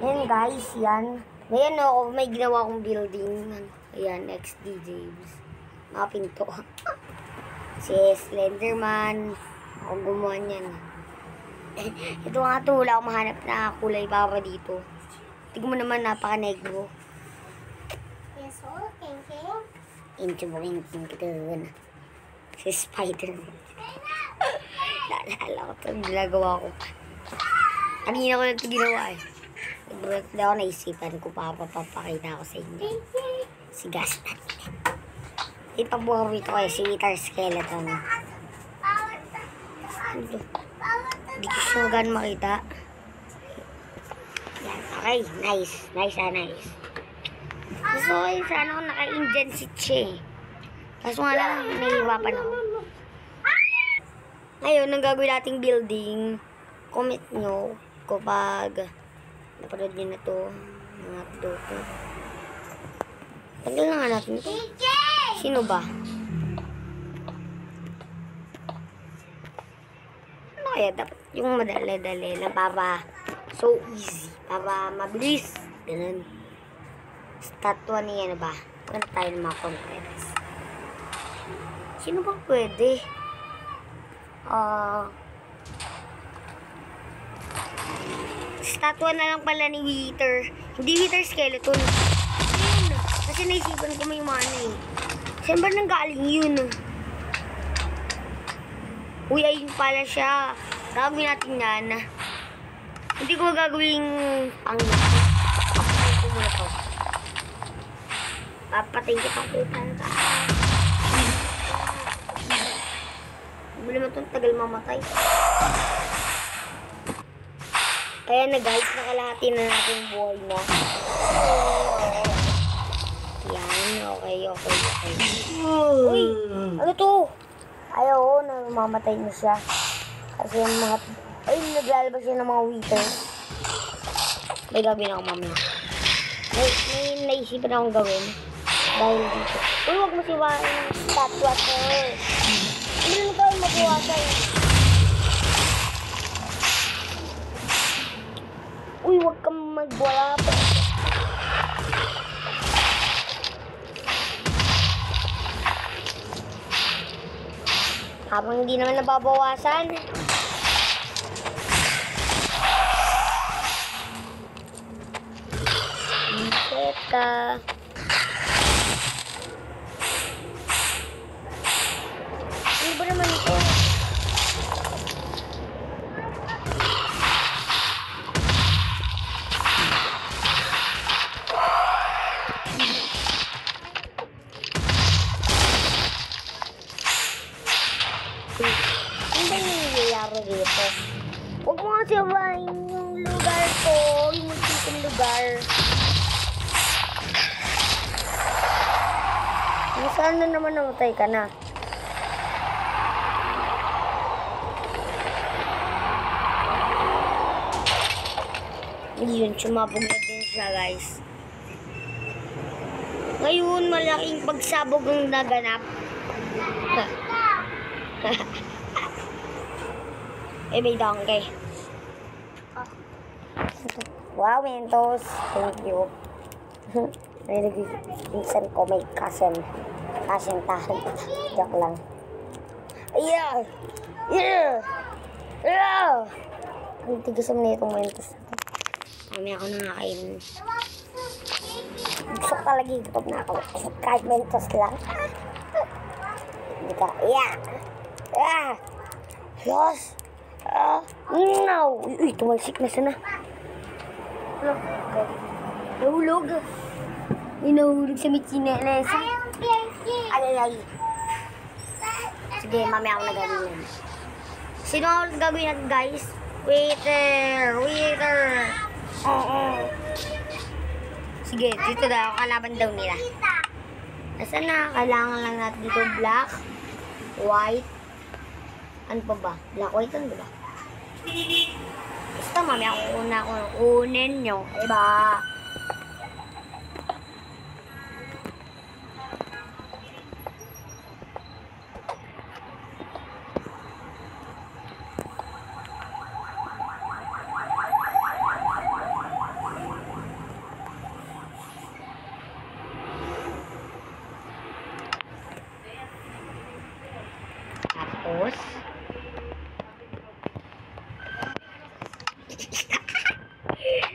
Yan guys, yan. Ngayon ako, may ginawa akong building. Ayan, XD James. Mga pinto. Si Slenderman. Ako gumawa niyan. Ito nga ito, wala akong mahanap na kulay para dito. Tignan mo naman, napaka-negro. Yes, oh, king. Into mo king kita na. Si Spider-Man. Naalala ko ito, ginagawa ko. Kanina ko lang ito ginawa eh. Nag-break na ako, naisipan ko pa papapakita ko sa inyo. Si Gaston. Ito po ako ito kayo, si Wither Skeleton. Hindi ko siya gano'n makita. Yan, okay, nice. Nice. Gusto ko yun, sana ako naka-Indian seat siya eh. Kaso nga lang, nahihirapan ako. Ngayon, ang gagawin nating building, comment nyo kapag napanood nyo na to, mga doto. Tagal na nga natin ito. Sino ba? Ano kaya dapat? Yung madali-dali lang para so easy. Para mabilis. Ganun. Statua niya na ba? Ano tayo ng mga contents? Sino ba pwede? Statua na lang pala ni Wither. Hindi Wither Skeleton. Yun. Kasi naisipan ko may mana eh. Saan ba nanggaling yun? Uy, ayun pala siya. Gagawin natin yan. Hindi ko gagawing papatay ko muna to. Papatay ko pa ko talaga. Hindi naman itong tagal mamatay. Kaya na guys, nakalahati na natin buhay na. Yan, okay. Uy, ano to? Ayaw, namamatay na siya. Kasi yung mga... Ay, naglalabas siya ng mga wither. May gawin ako mamaya. May naisipan akong gawin. Dahil dito. Uy, huwag mo siwain yung statua ko. Hindi mo tayo mabuwasan. Uy, huwag kang magwala pa. Habang hindi naman nababawasan. Teka. Ano ba naman ito? Ano ba yung nangyayari dito? Huwag mo nga siyabahin yung lugar ko. Yung muntikong lugar. Saan na naman namatay ka na? Yun, sumabog na din siya guys. Ngayon, malaking pagsabog ang naganap. May donkey. Wow, Mentos. Thank you. Pinsan ko may kasintahan. Joke lang. Yeah! Ang tigas naman na itong Mentos. Kami ako nangakain. Gusto ko talaga gutom na ako. Kahit Mentos lang. Hindi ka. Yes! No! Uy, tumalsik na sana. Nahulog. Nahulog sa michineles. Ay. Sige, mamaya ako nagagawin yan. Sino ako gagawin natin, guys? Wither! Sige, dito daw. Kalaban daw nila. Nasaan na? Kailangan lang natin dito black, white. Ano pa ba? Black, white, ano ba? Basta mamaya ako kunin nyo. Diba?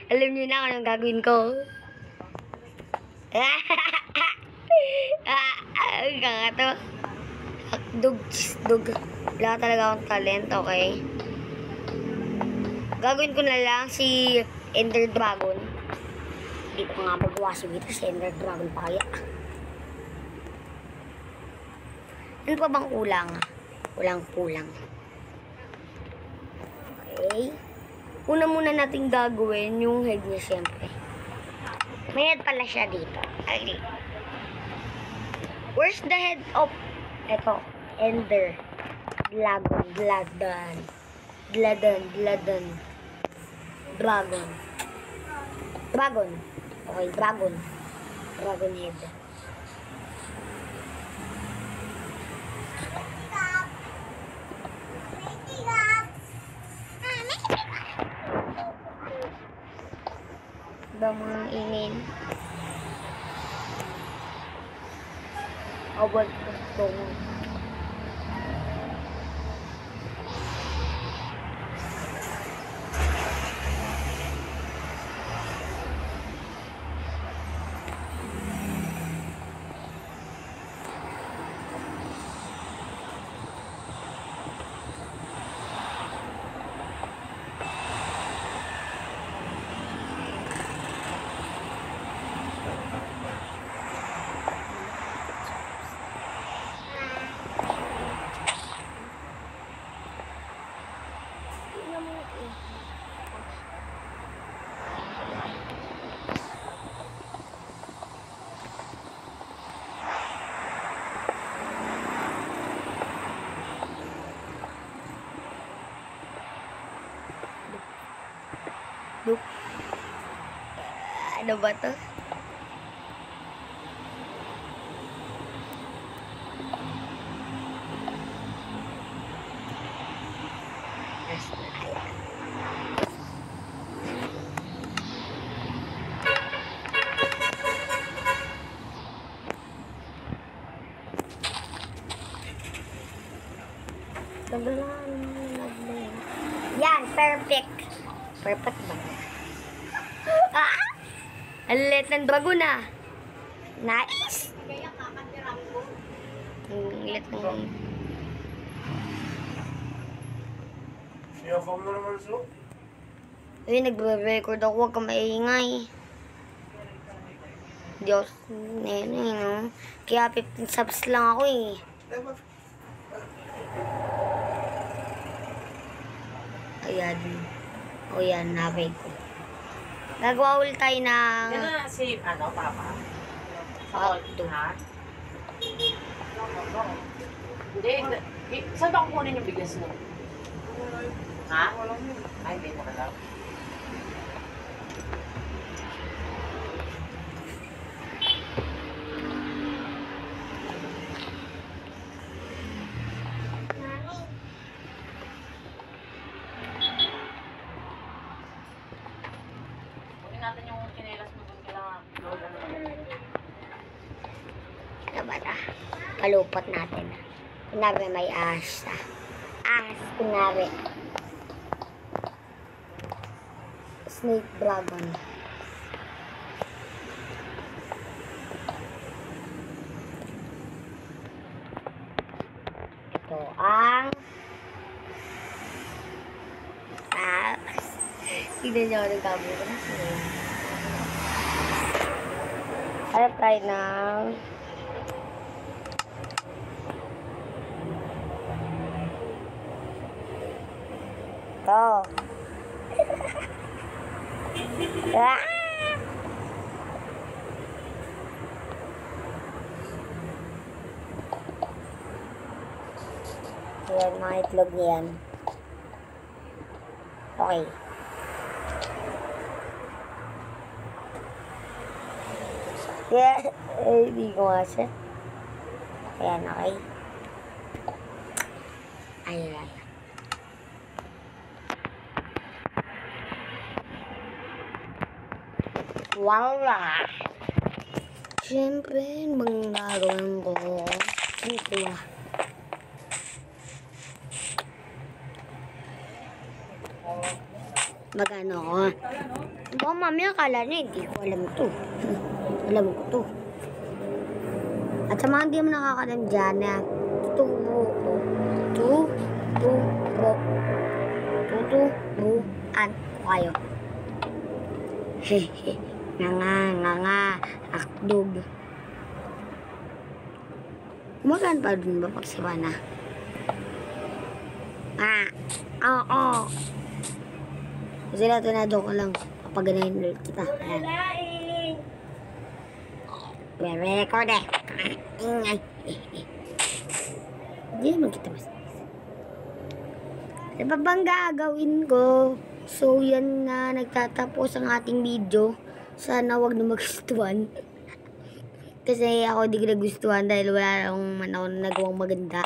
Alam niyo na kung anong gagawin ko. Ang kanga to. Dog, dog. Wala talaga akong talent, okay? Gagawin ko na lang si Ender Dragon. Hindi ko nga magawa si Vito si Ender Dragon pa kaya. Ano pa bang kulang? Kulang. Okay. Una muna natin gagawin yung head niya siyempre. May head pala siya dito. Ay. Where's the head of... Eto. Ender. Dragon. Okay, dragon. Dragon head. Ba mga inin? Awal gusto mo. Look. Ano ba to? Yan, perfect. Perfect ba? Ah! Ang liit ng dragon ah. Nice! Ang liit ng... Siyabang mo naman, so? Uy, nagre-record ako. Huwag ka maingay. Diyos, nene, no? Kaya 15 subs lang ako eh. Ayan. O yan, nabay ko. Gagawa ulit tayo ng... Yan na si, Papa? Hotdog. Ha? Hindi, saan ba kukunin yung bigas mo? Ha? Ay, hindi mo alam. Kunin natin yung chinelas mo kung kailangan. Ano ba na? Palupot natin. Kunwari may ahas na. Ahas, kunwari. Snake dragon. Ito ang ahas. Tignan niyo ako ng camera. Harap tayo ng ito. Ah! Ayan, mga itlog niyan. Okay. Yeah, hindi ko nga siya. Ayan, okay. Ayan. Wala. Siyempre, manggagawin ko. Ito. Magano ko. Baka mamaya akala niya, hindi ko alam ito. Alam ko to. At sa mga hindi mo nakakalam dyan na tuturuan ko kayo. Hehe. Nga, akdog. Kumagaan pa dun ba pag siwa na? Oo. Kasi natunado ko lang kapag ganahin ulit kita. Ayan. Re-record eh. Ingay. Hindi naman kita mas. Ano ba bang gagawin ko? So, yan na nagtatapos ang ating video. Sana wag na magustuhan. Kasi ako di ko nagustuhan dahil wala akong nagawang maganda.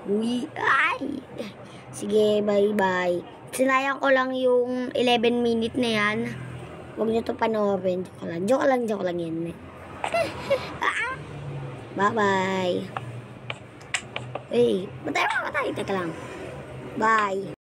Uy, ay! Sige, bye-bye. Sinayang ko lang yung 11 minute na yan. Huwag nyo ito panoorin. Joke lang yan. Bye-bye. Hey, matay. Teka lang. Bye.